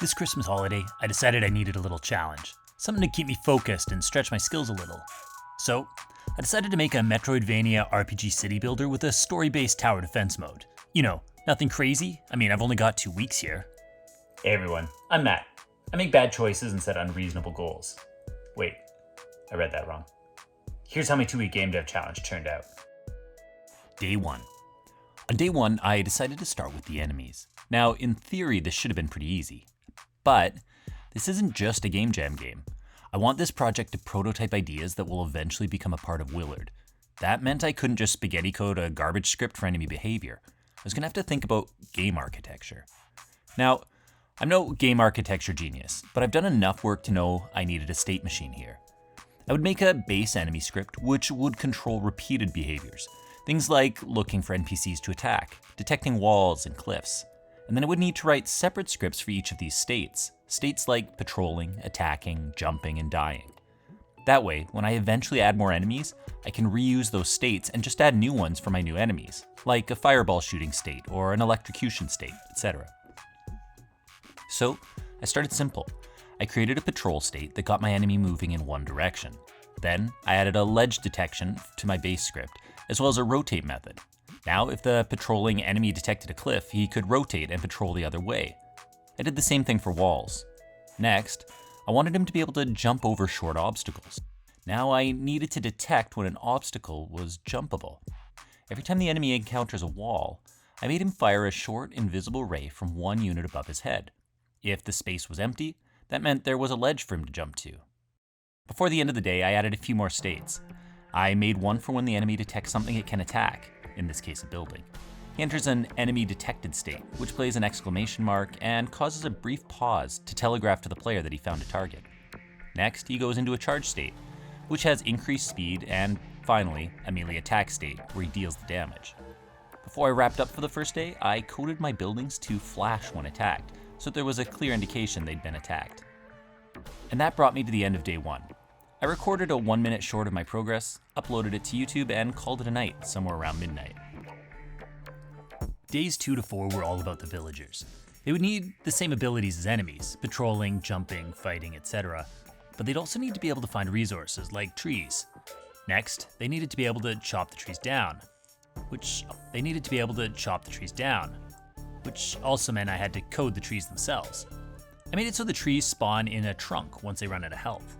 This Christmas holiday, I decided I needed a little challenge, something to keep me focused and stretch my skills a little. So, I decided to make a Metroidvania RPG city builder with a story-based tower defense mode. You know, nothing crazy. I mean, I've only got 2 weeks here. Hey everyone, I'm Matt. I make bad choices and set unreasonable goals. Wait, I read that wrong. Here's how my 2-week game dev challenge turned out. Day 1. On day 1, I decided to start with the enemies. Now, in theory, this should have been pretty easy. But this isn't just a game jam game. I want this project to prototype ideas that will eventually become a part of Willard. That meant I couldn't just spaghetti code a garbage script for enemy behavior. I was going to have to think about game architecture. Now, I'm no game architecture genius, but I've done enough work to know I needed a state machine here. I would make a base enemy script which would control repeated behaviors. Things like looking for NPCs to attack, detecting walls and cliffs. And then I would need to write separate scripts for each of these states. States like patrolling, attacking, jumping, and dying. That way, when I eventually add more enemies, I can reuse those states and just add new ones for my new enemies, like a fireball shooting state or an electrocution state, etc. So, I started simple. I created a patrol state that got my enemy moving in one direction. Then, I added a ledge detection to my base script, as well as a rotate method. Now, if the patrolling enemy detected a cliff, he could rotate and patrol the other way. I did the same thing for walls. Next, I wanted him to be able to jump over short obstacles. Now I needed to detect when an obstacle was jumpable. Every time the enemy encounters a wall, I made him fire a short, invisible ray from one unit above his head. If the space was empty, that meant there was a ledge for him to jump to. Before the end of the day, I added a few more states. I made one for when the enemy detects something it can attack, in this case a building. He enters an enemy detected state, which plays an exclamation mark and causes a brief pause to telegraph to the player that he found a target. Next, he goes into a charge state, which has increased speed, and finally, a melee attack state, where he deals the damage. Before I wrapped up for the first day, I coded my buildings to flash when attacked, so there was a clear indication they'd been attacked. And that brought me to the end of day 1. I recorded a 1-minute short of my progress, uploaded it to YouTube, and called it a night, somewhere around midnight. Days 2 to 4 were all about the villagers. They would need the same abilities as enemies, patrolling, jumping, fighting, etc. But they'd also need to be able to find resources, like trees. Next, they needed to be able to chop the trees down, which also meant I had to code the trees themselves. I made it so the trees spawn in a trunk once they run out of health.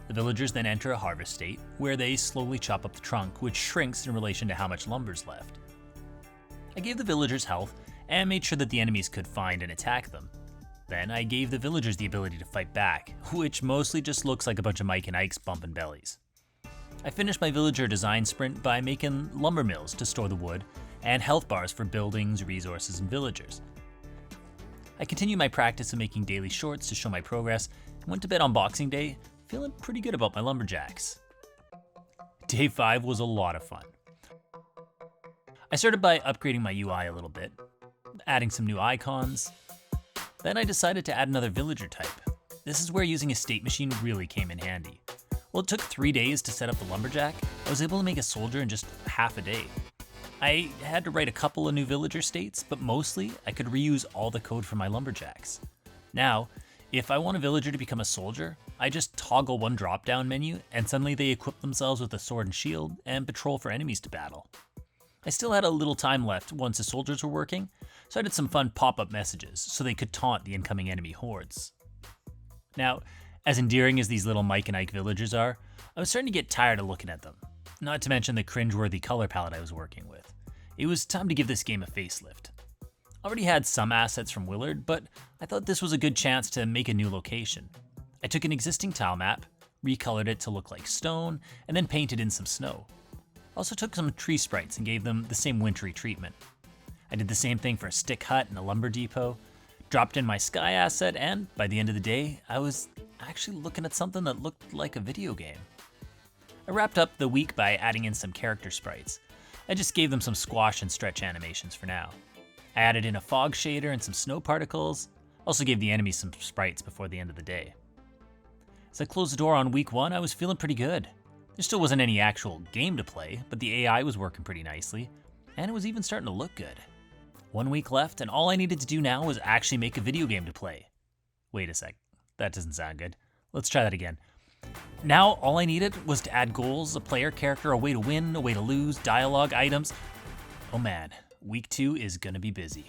The villagers then enter a harvest state, where they slowly chop up the trunk, which shrinks in relation to how much lumber's left. I gave the villagers health, and made sure that the enemies could find and attack them. Then I gave the villagers the ability to fight back, which mostly just looks like a bunch of Mike and Ike's bumping bellies. I finished my villager design sprint by making lumber mills to store the wood, and health bars for buildings, resources, and villagers. I continued my practice of making daily shorts to show my progress, and went to bed on Boxing Day, feeling pretty good about my Lumberjacks. Day 5 was a lot of fun. I started by upgrading my UI a little bit, adding some new icons. Then I decided to add another villager type. This is where using a state machine really came in handy. Well, it took 3 days to set up the Lumberjack. I was able to make a soldier in just half a day. I had to write a couple of new villager states, but mostly I could reuse all the code from my Lumberjacks. Now, if I want a villager to become a soldier, I just toggle one drop-down menu and suddenly they equip themselves with a sword and shield and patrol for enemies to battle. I still had a little time left once the soldiers were working, so I did some fun pop-up messages so they could taunt the incoming enemy hordes. Now, as endearing as these little Mike and Ike villagers are, I was starting to get tired of looking at them, not to mention the cringeworthy color palette I was working with. It was time to give this game a facelift. I already had some assets from Willard, but I thought this was a good chance to make a new location. I took an existing tile map, recolored it to look like stone, and then painted in some snow. I also took some tree sprites and gave them the same wintry treatment. I did the same thing for a stick hut and a lumber depot, dropped in my sky asset, and by the end of the day, I was actually looking at something that looked like a video game. I wrapped up the week by adding in some character sprites. I just gave them some squash and stretch animations for now. I added in a fog shader and some snow particles, also gave the enemies some sprites before the end of the day. As I closed the door on week 1, I was feeling pretty good. There still wasn't any actual game to play, but the AI was working pretty nicely, and it was even starting to look good. 1 week left, and all I needed to do now was actually make a video game to play. Wait a sec. That doesn't sound good. Let's try that again. Now, all I needed was to add goals, a player character, a way to win, a way to lose, dialogue, items. Oh man, week 2 is gonna be busy.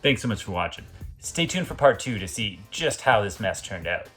Thanks so much for watching. Stay tuned for part 2 to see just how this mess turned out.